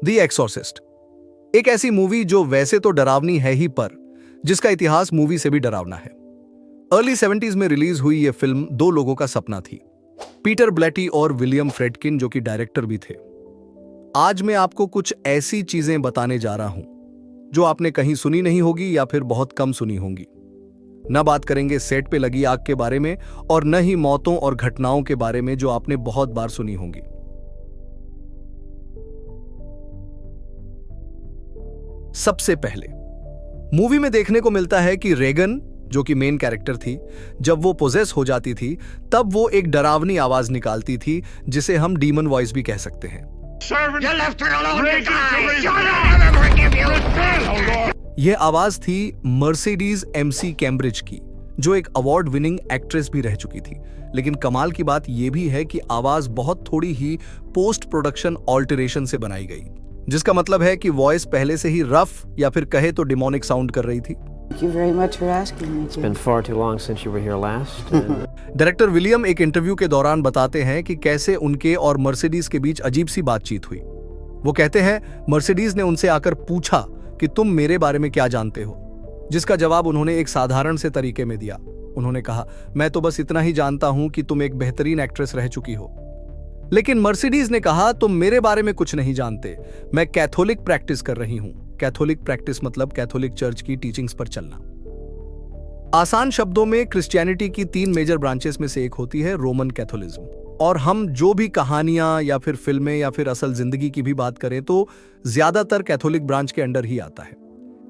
The exorcist, एक ऐसी movie जो वैसे तो डरावनी है ही पर जिसका इतिहास मूवी से भी डरावना है। अर्ली 70s में रिलीज हुई यह फिल्म दो लोगों का सपना थी, पीटर ब्लैटी और विलियम फ्रेडकिन, जो कि डायरेक्टर भी थे। आज मैं आपको कुछ ऐसी चीजें बताने जा रहा हूं जो आपने कहीं सुनी नहीं होगी या फिर बहुत कम सुनी होंगी। न बात करेंगे सेट पे लगी आग के बारे में और न ही मौतों और घटनाओं के बारे में जो आपने बहुत बार सुनी होंगी। सबसे पहले मूवी में देखने को मिलता है कि रेगन, जो कि मेन कैरेक्टर थी, जब वो पोजेस हो जाती थी तब वो एक डरावनी आवाज निकालती थी जिसे हम डीमन वॉइस भी कह सकते हैं। यह आवाज थी मर्सिडीज एमसी कैम्ब्रिज की, जो एक अवार्ड विनिंग एक्ट्रेस भी रह चुकी थी। लेकिन कमाल की बात यह भी है कि आवाज बहुत थोड़ी ही पोस्ट प्रोडक्शन ऑल्टरेशन से बनाई गई, जिसका मतलब है कि वॉइस पहले से ही रफ या फिर कहे तो डिमोनिक साउंड कर रही थी। Thank you very much for asking me. It's been far too long since you were here last. Director William एक इंटरव्यू के दौरान बताते हैं कि कैसे उनके और मर्सिडीज के बीच अजीब सी बातचीत हुई। वो कहते हैं मर्सिडीज ने उनसे आकर पूछा कि तुम मेरे बारे में क्या जानते हो, जिसका जवाब उन्होंने एक साधारण से तरीके में दिया। उन्होंने कहा, मैं तो बस इतना ही जानता हूं कि तुम एक बेहतरीन एक्ट्रेस रह चुकी हो। लेकिन मर्सिडीज ने कहा, तुम मेरे बारे में कुछ नहीं जानते, मैं कैथोलिक प्रैक्टिस कर रही हूं। कैथोलिक प्रैक्टिस मतलब कैथोलिक चर्च की टीचिंग्स पर चलना। आसान शब्दों में क्रिश्चियनिटी की 3 मेजर ब्रांचेस में से एक होती है रोमन कैथोलिज्म। और हम जो भी कहानियां या फिर फिल्में या फिर असल जिंदगी की भी बात करें तो ज्यादातर कैथोलिक ब्रांच के अंडर ही आता है।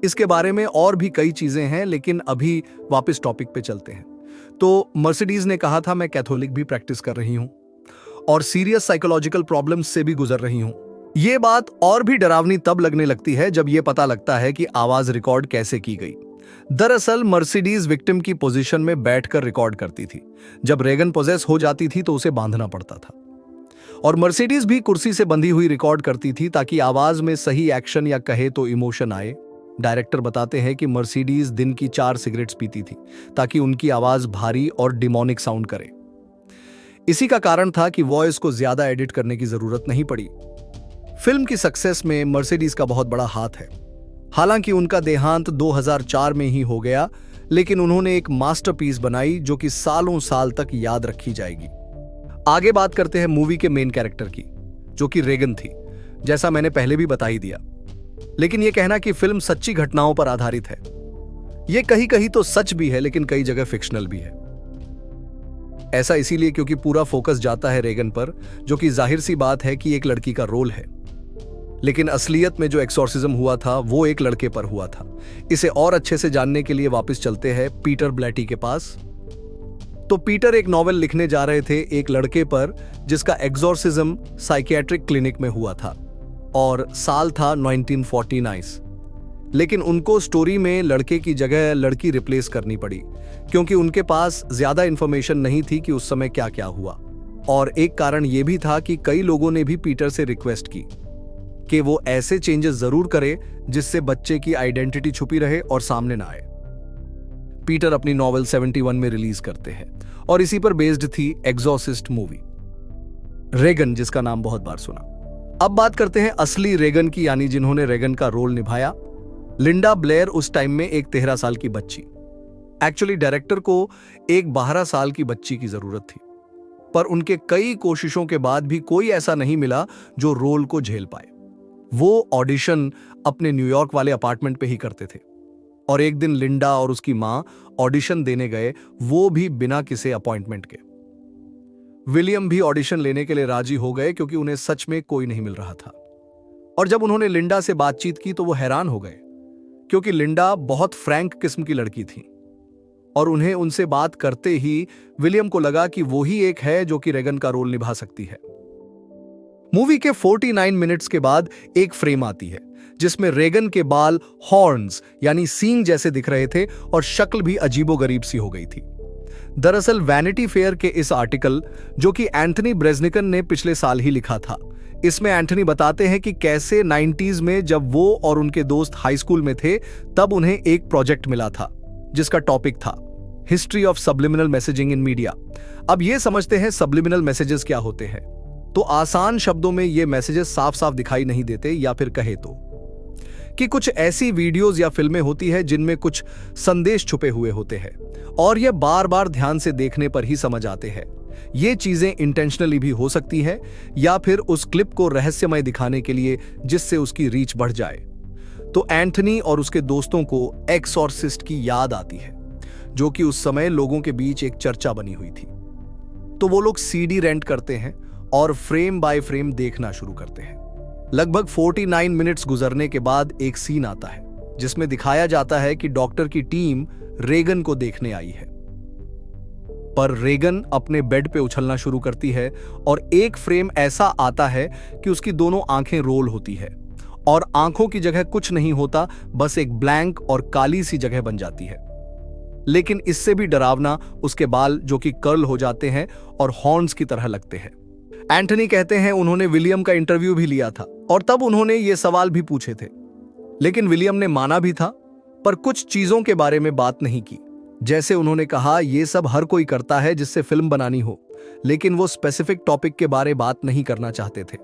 इसके बारे में और भी कई चीजें हैं, लेकिन अभी वापस टॉपिक पे चलते हैं। तो मर्सिडीज ने कहा था, मैं कैथोलिक भी प्रैक्टिस कर रही हूं और सीरियस साइकोलॉजिकल प्रॉब्लम्स से भी गुजर रही हूं। ये बात और भी डरावनी तब लगने लगती है जब ये पता लगता है कि आवाज रिकॉर्ड कैसे की गई। दरअसल मर्सिडीज विक्टिम की पोजीशन में बैठकर रिकॉर्ड करती थी। जब रेगन पोजेस हो जाती थी तो उसे बांधना पड़ता था, और मर्सिडीज भी कुर्सी से बंधी हुई रिकॉर्ड करती थी ताकि आवाज में सही एक्शन या कहे तो इमोशन आए। डायरेक्टर बताते हैं कि मर्सिडीज दिन की 4 सिगरेट्स पीती थी ताकि उनकी आवाज भारी और डिमोनिक साउंड करे। इसी का कारण था कि वॉइस को ज्यादा एडिट करने की जरूरत नहीं पड़ी। फिल्म की सक्सेस में मर्सिडीज का बहुत बड़ा हाथ है। हालांकि उनका देहांत 2004 में ही हो गया, लेकिन उन्होंने एक मास्टरपीस बनाई जो कि सालों साल तक याद रखी जाएगी। आगे बात करते हैं मूवी के मेन कैरेक्टर की, जो कि रेगन थी, जैसा मैंने पहले भी बता ही दिया। लेकिन यह कहना कि फिल्म सच्ची घटनाओं पर आधारित है, यह कहीं कहीं तो सच भी है लेकिन कई जगह फिक्शनल भी है। ऐसा इसीलिए क्योंकि पूरा फोकस जाता है रेगन पर, जो कि जाहिर सी बात है कि एक लड़की का रोल है। लेकिन असलियत में जो एक्सॉर्सिज्म हुआ था वो एक लड़के पर हुआ था। इसे और अच्छे से जानने के लिए वापस चलते हैं पीटर ब्लैटी के पास। तो पीटर एक नॉवेल लिखने जा रहे थे एक लड़के पर जिसका एक्सॉर्सिज्म साइकियाट्रिक क्लिनिक में हुआ था, और साल था 1949। लेकिन उनको स्टोरी में लड़के की जगह लड़की रिप्लेस करनी पड़ी क्योंकि उनके पास ज्यादा इंफॉर्मेशन नहीं थी कि उस समय क्या क्या हुआ। और एक कारण यह भी था कि कई लोगों ने भी पीटर से रिक्वेस्ट की कि वो ऐसे चेंजेस जरूर करे जिससे बच्चे की आइडेंटिटी छुपी रहे और सामने ना आए। पीटर अपनी नॉवेल 71 में रिलीज करते हैं और इसी पर बेस्ड थी एक्सॉर्सिस्ट मूवी रेगन, जिसका नाम बहुत बार सुना। अब बात करते हैं असली रेगन की, यानी जिन्होंने रेगन का रोल निभाया। लिंडा ब्लेयर उस टाइम में एक 13 साल की बच्ची। एक्चुअली डायरेक्टर को एक 12 साल की बच्ची की जरूरत थी, पर उनके कई कोशिशों के बाद भी कोई ऐसा नहीं मिला जो रोल को झेल पाए। वो ऑडिशन अपने न्यूयॉर्क वाले अपार्टमेंट पे ही करते थे, और एक दिन लिंडा और उसकी मां ऑडिशन देने गए, वो भी बिना किसी अपॉइंटमेंट के। विलियम भी ऑडिशन लेने के लिए राजी हो गए क्योंकि उन्हें सच में कोई नहीं मिल रहा था। और जब उन्होंने लिंडा से बातचीत की तो वो हैरान हो गए क्योंकि लिंडा बहुत फ्रैंक किस्म की लड़की थी, और उन्हें उनसे बात करते ही विलियम को लगा कि वो ही एक है जो कि रेगन का रोल निभा सकती है। मूवी के 49 मिनट्स के बाद एक फ्रेम आती है जिसमें रेगन के बाल हॉर्न्स यानी सींग जैसे दिख रहे थे और शक्ल भी अजीबोगरीब सी हो गई थी। दरअसल वैनिटी फेयर के इस आर्टिकल, जो कि एंथनी ब्रेजनिकन ने पिछले साल ही लिखा था, इसमें एंथनी बताते हैं कि कैसे 90s में जब वो और उनके दोस्त हाई स्कूल में थे तब उन्हें एक प्रोजेक्ट मिला था जिसका टॉपिक था history of subliminal messaging in media. अब ये समझते हैं सब्लिमिनल मैसेजेस क्या होते हैं। तो आसान शब्दों में ये मैसेजेस साफ साफ दिखाई नहीं देते, या फिर कहे तो कि कुछ ऐसी वीडियोस या फिल्में होती है जिनमें कुछ संदेश छुपे हुए होते हैं और ये बार बार ध्यान से देखने पर ही समझ आते हैं। ये चीजें इंटेंशनली भी हो सकती है या फिर उस क्लिप को रहस्यमय दिखाने के लिए जिससे उसकी रीच बढ़ जाए। तो एंथनी और उसके दोस्तों को एक्सॉर्सिस्ट की याद आती है, जो कि उस समय लोगों के बीच एक चर्चा बनी हुई थी। तो वो लोग सीडी रेंट करते हैं और फ्रेम बाय फ्रेम देखना शुरू करते हैं। लगभग 49 मिनट्स गुजरने के बाद एक सीन आता है जिसमें दिखाया जाता है कि डॉक्टर की टीम रेगन को देखने आई है, पर रेगन अपने बेड पे उछलना शुरू करती है और एक फ्रेम ऐसा आता है कि उसकी दोनों आंखें रोल होती है और आंखों की जगह कुछ नहीं होता, बस एक ब्लैंक और काली सी जगह बन जाती है। लेकिन इससे भी डरावना उसके बाल, जो कि कर्ल हो जाते हैं और हॉर्न्स की तरह लगते हैं। एंथनी कहते हैं उन्होंने विलियम का इंटरव्यू भी लिया था और तब उन्होंने ये सवाल भी पूछे थे, लेकिन विलियम ने माना भी था, पर कुछ चीजों के बारे में बात नहीं की। जैसे उन्होंने कहा ये सब हर कोई करता है जिससे फिल्म बनानी हो, लेकिन वो स्पेसिफिक टॉपिक के बारे बात नहीं करना चाहते थे।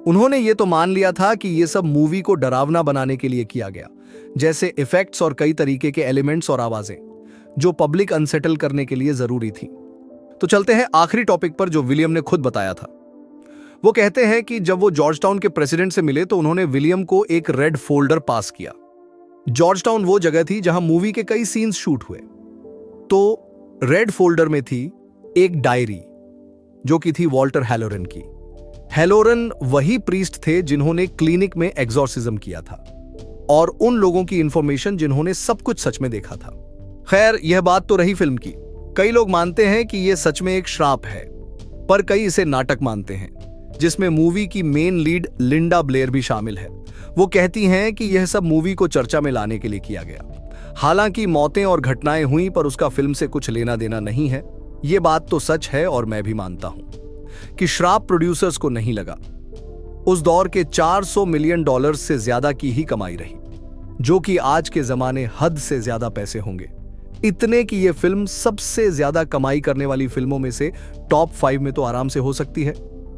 उन्होंने ये तो मान लिया था कि ये सब मूवी को डरावना बनाने के लिए किया गया, जैसे इफेक्ट्स और कई तरीके के एलिमेंट्स और आवाजें जो पब्लिक अनसेटल करने के लिए जरूरी थी। तो चलते हैं आखिरी टॉपिक पर जो विलियम ने खुद बताया था। वो कहते हैं कि जब वो जॉर्ज टाउन के प्रेसिडेंट से मिले तो उन्होंने विलियम को एक रेड फोल्डर पास किया। जॉर्ज टाउन वो जगह थी जहां मूवी के कई सीन्स शूट हुए। तो रेड फोल्डर में थी एक डायरी जो कि थी वॉल्टर हैलोरन की। हैलोरन वही प्रीस्ट थे जिन्होंने क्लिनिक में एग्जॉर्सिज्म किया था और उन लोगों की इंफॉर्मेशन जिन्होंने सब कुछ सच में देखा था। खैर, यह बात तो रही फिल्म की। कई लोग मानते हैं कि यह सच में एक श्राप है, पर कई इसे नाटक मानते हैं, जिसमें मूवी की मेन लीड लिंडा ब्लेयर भी शामिल है। वो कहती हैं कि यह सब मूवी को चर्चा में लाने के लिए किया गया। हालांकि मौतें और घटनाएं हुई, पर उसका फिल्म से कुछ लेना देना नहीं है। ये बात तो सच है और मैं भी मानता हूं कि श्राप प्रोड्यूसर्स को नहीं लगा। उस दौर के $400 मिलियन से ज्यादा की ही कमाई रही, जो कि आज के जमाने हद से ज्यादा पैसे होंगे। इतने कि यह फिल्म सबसे ज्यादा कमाई करने वाली फिल्मों में से टॉप 5 में तो आराम से हो सकती है।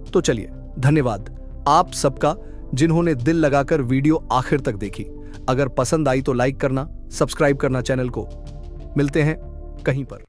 तो चलिए, धन्यवाद आप सबका जिन्होंने दिल लगाकर वीडियो आखिर तक देखी। अगर पसंद आई तो लाइक करना, सब्सक्राइब करना चैनल को। मिलते हैं कहीं पर।